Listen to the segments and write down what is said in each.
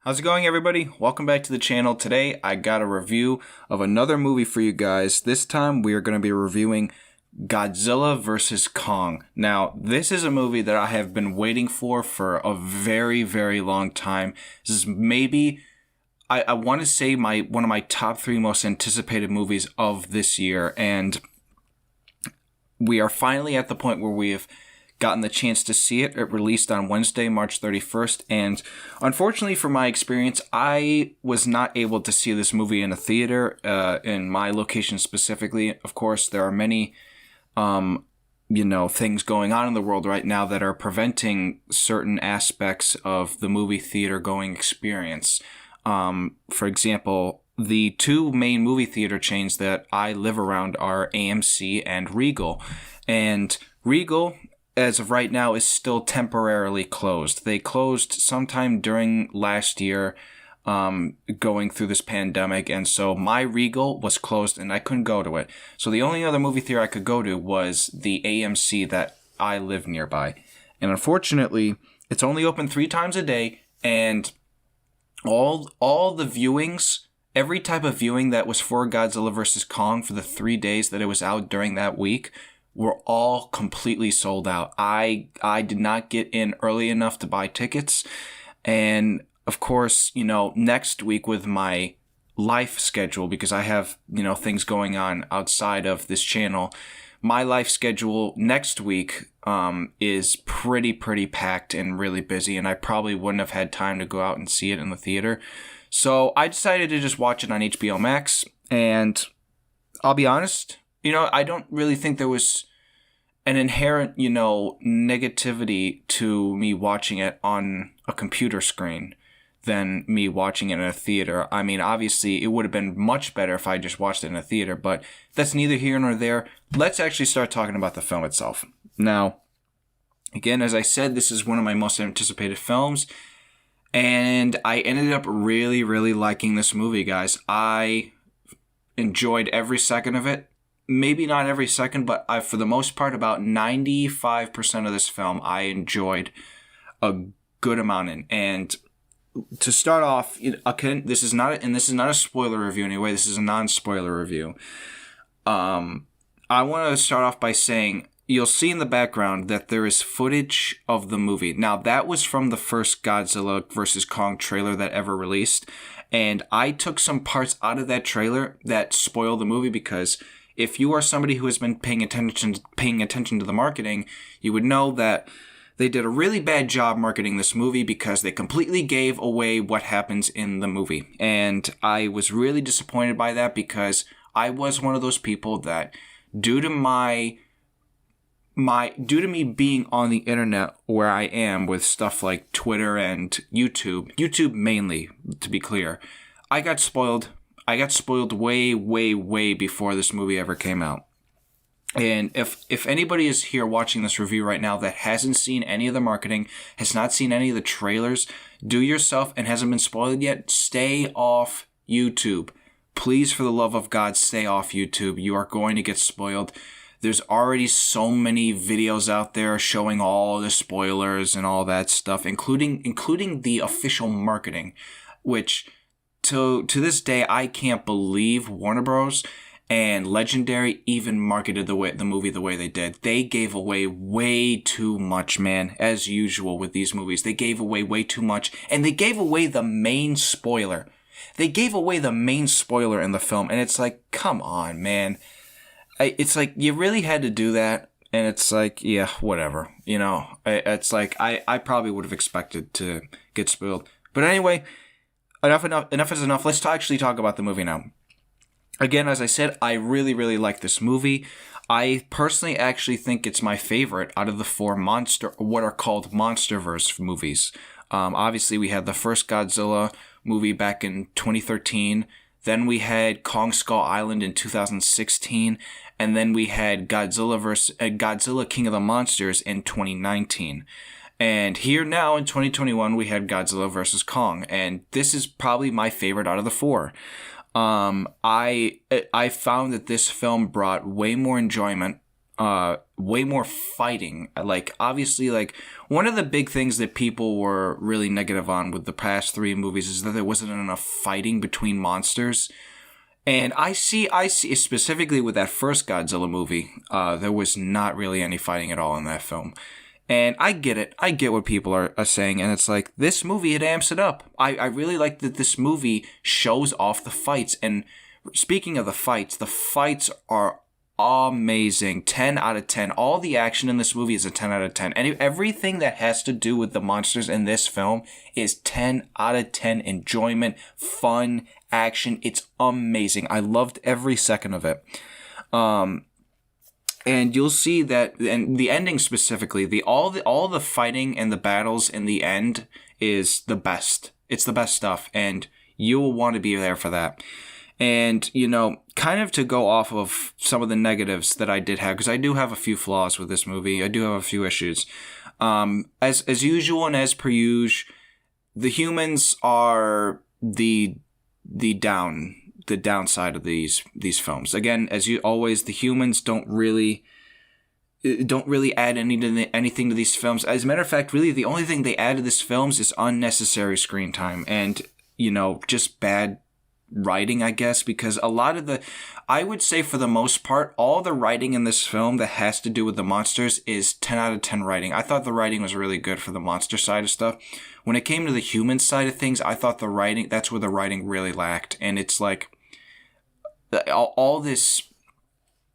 How's it going, everybody? Welcome back to the channel. Today, I got a review of another movie for you guys. This time, we are going to be reviewing Godzilla vs. Kong. Now, this is a movie that I have been waiting for a very, very long time. This is maybe, I want to say, one of my top 3 most anticipated movies of this year. And we are finally at the point where we have gotten the chance to see it. It released on Wednesday, March 31st, and unfortunately for my experience, I was not able to see this movie in a theater, in my location specifically. Of course, there are many, things going on in the world right now that are preventing certain aspects of the movie theater going experience. For example, the 2 main movie theater chains that I live around are AMC and Regal. And Regal, as of right now, is still temporarily closed. They closed sometime during last year, going through this pandemic, and so my Regal was closed and I couldn't go to it. So the only other movie theater I could go to was the AMC that I live nearby. And unfortunately, it's only open 3 times a day, and all the viewings, every type of viewing that was for Godzilla vs. Kong for the 3 days that it was out during that week, were all completely sold out. I did not get in early enough to buy tickets. And of course, next week with my life schedule, because I have, things going on outside of this channel, my life schedule next week is pretty packed and really busy, and I probably wouldn't have had time to go out and see it in the theater. So I decided to just watch it on HBO Max, and I'll be honest, I don't really think there was an inherent, negativity to me watching it on a computer screen than me watching it in a theater. I mean, obviously, it would have been much better if I just watched it in a theater, but that's neither here nor there. Let's actually start talking about the film itself. Now, again, as I said, this is one of my most anticipated films, and I ended up really liking this movie, guys. I enjoyed every second of it. Maybe not every second, but for the most part, about 95% of this film, I enjoyed a good amount in. And to start off, this is not a spoiler review anyway. This is a non-spoiler review. I want to start off by saying you'll see in the background that there is footage of the movie. Now, that was from the first Godzilla vs. Kong trailer that ever released, and I took some parts out of that trailer that spoil the movie, because if you are somebody who has been paying attention to the marketing, you would know that they did a really bad job marketing this movie, because they completely gave away what happens in the movie. And I was really disappointed by that, because I was one of those people that, due to me being on the internet where I am with stuff like Twitter and YouTube mainly, to be clear, I got spoiled. I got spoiled way before this movie ever came out. And if anybody is here watching this review right now that hasn't seen any of the marketing, has not seen any of the trailers, do yourself, and hasn't been spoiled yet, stay off YouTube. Please, for the love of God, stay off YouTube. You are going to get spoiled. There's already so many videos out there showing all the spoilers and all that stuff, including the official marketing, which to this day, I can't believe Warner Bros. And Legendary even marketed the movie the way they did. They gave away way too much, man, as usual with these movies. They gave away way too much, and they gave away the main spoiler. They gave away the main spoiler in the film, and it's like, come on, man. It's like, you really had to do that, and it's like, yeah, whatever. It's like, I probably would have expected to get spoiled. But anyway, enough is enough. Let's actually talk about the movie now. Again, as I said, I really like this movie. I personally actually think it's my favorite out of the 4 what are called MonsterVerse movies. Obviously, we had the first Godzilla movie back in 2013. Then we had Kong Skull Island in 2016. And then we had Godzilla King of the Monsters in 2019. And here now in 2021, we had Godzilla vs. Kong. And this is probably my favorite out of the 4. I found that this film brought way more enjoyment way more fighting. Like, obviously, like, one of the big things that people were really negative on with the past 3 movies is that there wasn't enough fighting between monsters. And I see specifically with that first Godzilla movie, there was not really any fighting at all in that film. And I get it. I get what people are saying. And it's like, this movie, it amps it up. I really like that this movie shows off the fights. And speaking of the fights are amazing. 10 out of 10. All the action in this movie is a 10 out of 10. And everything that has to do with the monsters in this film is 10 out of 10. Enjoyment, fun, action. It's amazing. I loved every second of it. And you'll see that, and the ending specifically, all the fighting and the battles in the end is the best. It's the best stuff, and you will want to be there for that. And, you know, kind of to go off of some of the negatives that I did have, because I do have a few flaws with this movie. I do have a few issues. As usual and as per usual, the humans are the downside of these films. Again, as you always, the humans don't really add anything to these films. As a matter of fact, really the only thing they add to these films is unnecessary screen time and, you know, just bad writing, I guess, because a lot of I would say for the most part, all the writing in this film that has to do with the monsters is 10 out of 10 writing. I thought the writing was really good for the monster side of stuff. When it came to the human side of things, I thought that's where the writing really lacked. And it's like, all this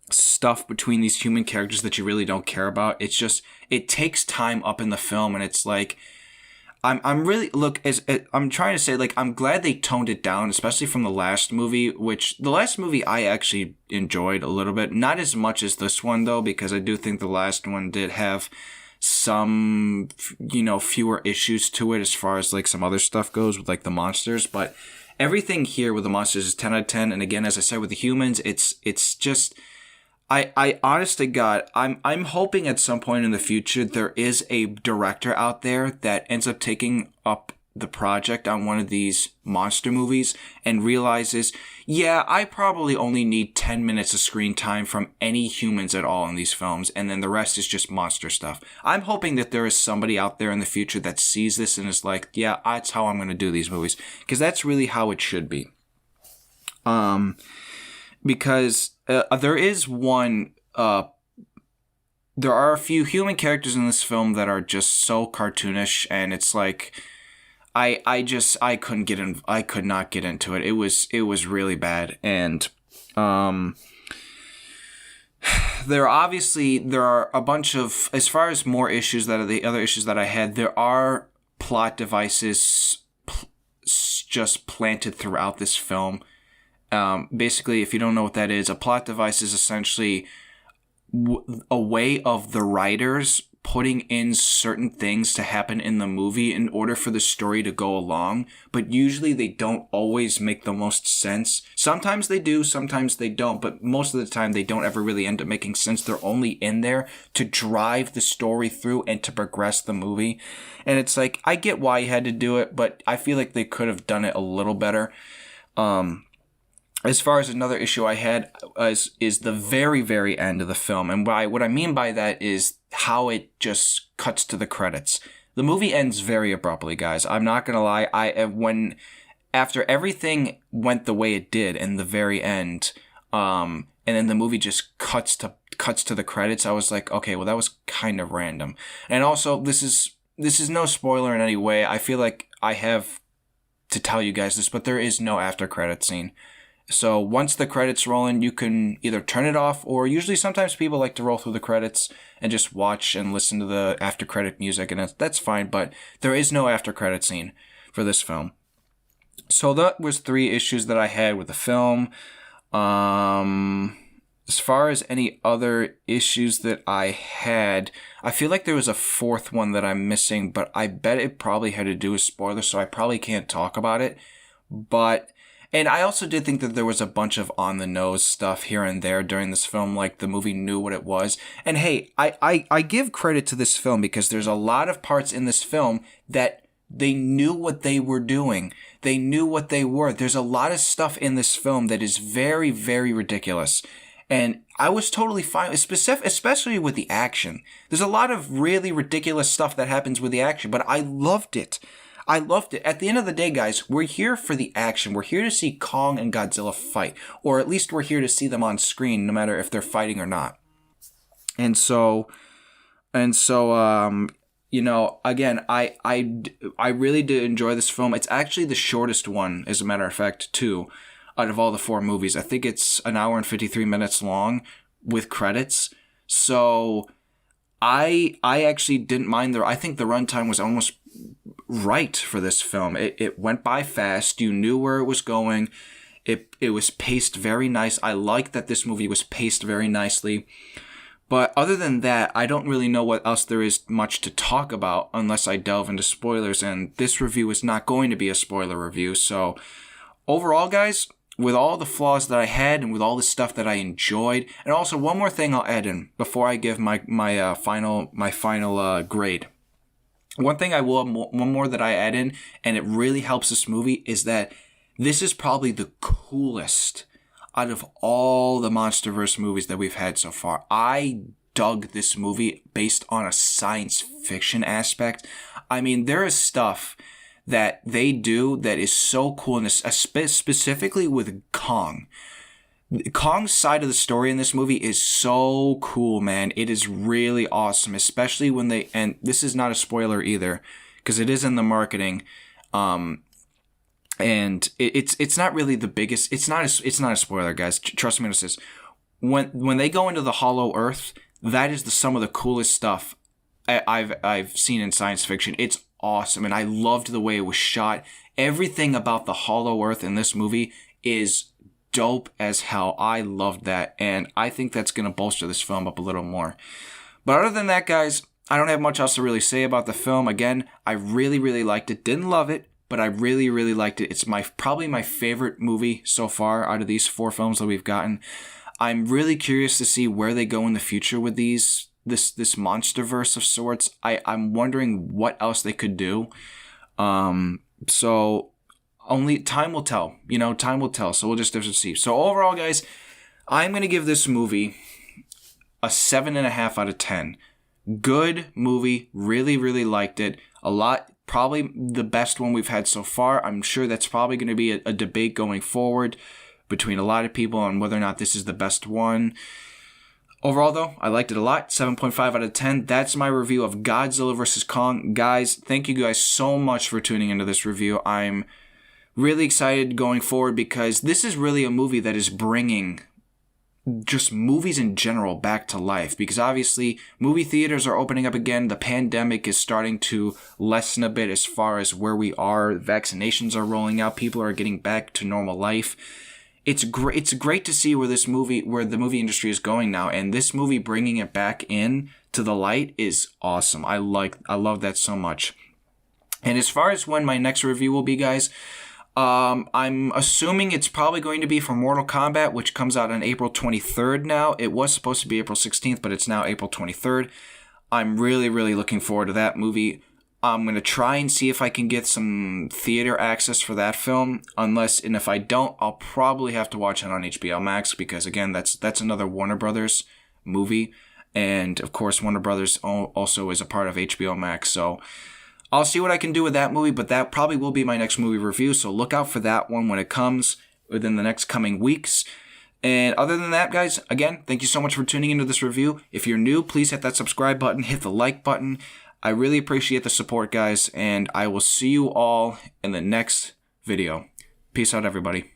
stuff between these human characters that you really don't care about, it's just, it takes time up in the film, and it's like, I'm really, look, I'm trying to say, like, I'm glad they toned it down, especially from the last movie, which the last movie I actually enjoyed a little bit. Not as much as this one, though, because I do think the last one did have some, you know, fewer issues to it as far as, like, some other stuff goes with, like, the monsters. But everything here with the monsters is 10 out of 10. And again, as I said, with the humans, it's just... I honest to God, I'm hoping at some point in the future there is a director out there that ends up taking up the project on one of these monster movies and realizes, yeah, I probably only need 10 minutes of screen time from any humans at all in these films, and then the rest is just monster stuff. I'm hoping that there is somebody out there in the future that sees this and is like, yeah, that's how I'm going to do these movies, because that's really how it should be. Because there is one, there are a few human characters in this film that are just so cartoonish, and it's like, I could not get into it. It was really bad. And, there are a bunch of, as far as more issues that are the other issues that I had, there are plot devices just planted throughout this film. Basically, if you don't know what that is, a plot device is essentially a way of the writers putting in certain things to happen in the movie in order for the story to go along, but usually they don't always make the most sense. Sometimes they do, sometimes they don't, but most of the time they don't ever really end up making sense. They're only in there to drive the story through and to progress the movie. And it's like, I get why you had to do it, but I feel like they could have done it a little better. As far as another issue I had is the very, very end of the film. And what I mean by that is how it just cuts to the credits. The movie ends very abruptly, guys. I'm not going to lie. After everything went the way it did in the very end, and then the movie just cuts to the credits, I was like, okay, well, that was kind of random. And also, this is no spoiler in any way. I feel like I have to tell you guys this, but there is no after credit scene. So once the credits roll in, you can either turn it off, or usually sometimes people like to roll through the credits and just watch and listen to the after credit music, and that's fine, but there is no after credit scene for this film. So that was 3 issues that I had with the film. As far as any other issues that I had, I feel like there was a 4th one that I'm missing, but I bet it probably had to do with spoilers, so I probably can't talk about it. And I also did think that there was a bunch of on-the-nose stuff here and there during this film, like the movie knew what it was. And hey, I give credit to this film because there's a lot of parts in this film that they knew what they were doing. They knew what they were. There's a lot of stuff in this film that is very, very ridiculous. And I was totally fine, especially with the action. There's a lot of really ridiculous stuff that happens with the action, but I loved it. I loved it. At the end of the day, guys, we're here for the action. We're here to see Kong and Godzilla fight. Or at least we're here to see them on screen, no matter if they're fighting or not. And so, you know, again, I really did enjoy this film. It's actually the shortest one, as a matter of fact, too, out of all the 4 movies. I think it's an hour and 53 minutes long with credits. So I actually didn't mind I think the runtime was almost right for this film. It went by fast. You knew where it was going. It was paced very nice. I like that this movie was paced very nicely. But other than that, I don't really know what else there is much to talk about unless I delve into spoilers, and this review is not going to be a spoiler review. So overall, guys, with all the flaws that I had and with all the stuff that I enjoyed, and also one more thing I'll add in before I give my final grade. One more that I add in, and it really helps this movie, is that this is probably the coolest out of all the MonsterVerse movies that we've had so far. I dug this movie based on a science fiction aspect. I mean, there is stuff that they do that is so cool, and specifically with Kong. Kong's side of the story in this movie is so cool, man. It is really awesome, especially when and this is not a spoiler either, because it is in the marketing. And it's not really the biggest. It's not a spoiler, guys. Trust me when it says when they go into the Hollow Earth, that is some of the coolest stuff I've seen in science fiction. It's awesome, and I loved the way it was shot. Everything about the Hollow Earth in this movie is dope as hell. I loved that, and I think that's gonna bolster this film up a little more. But other than that, guys, I don't have much else to really say about the film. Again, I really, really liked it. Didn't love it, but I really, really liked it. It's probably my favorite movie so far out of these 4 films that we've gotten. I'm really curious to see where they go in the future with this MonsterVerse of sorts. I'm wondering what else they could do. So only time will tell. You know, time will tell. So we'll just have to see. So overall, guys, I'm going to give this movie a 7.5 out of 10. Good movie. Really, really liked it. A lot. Probably the best one we've had so far. I'm sure that's probably going to be a debate going forward between a lot of people on whether or not this is the best one. Overall, though, I liked it a lot. 7.5 out of 10. That's my review of Godzilla vs. Kong. Guys, thank you guys so much for tuning into this review. I'm really excited going forward because this is really a movie that is bringing just movies in general back to life, because obviously movie theaters are opening up again. The pandemic is starting to lessen a bit as far as where we are. Vaccinations are rolling out. People are getting back to normal life. It's great to see where the movie industry is going now, and this movie bringing it back in to the light is awesome. I love that so much. And as far as when my next review will be, guys, I'm assuming it's probably going to be for Mortal Kombat, which comes out on April 23rd now. It was supposed to be April 16th, but it's now April 23rd. I'm really, really looking forward to that movie. I'm going to try and see if I can get some theater access for that film. And if I don't, I'll probably have to watch it on HBO Max, because again, that's another Warner Brothers movie. And of course, Warner Brothers also is a part of HBO Max. So I'll see what I can do with that movie, but that probably will be my next movie review, so look out for that one when it comes within the next coming weeks. And other than that, guys, again, thank you so much for tuning into this review. If you're new, please hit that subscribe button, hit the like button. I really appreciate the support, guys, and I will see you all in the next video. Peace out, everybody.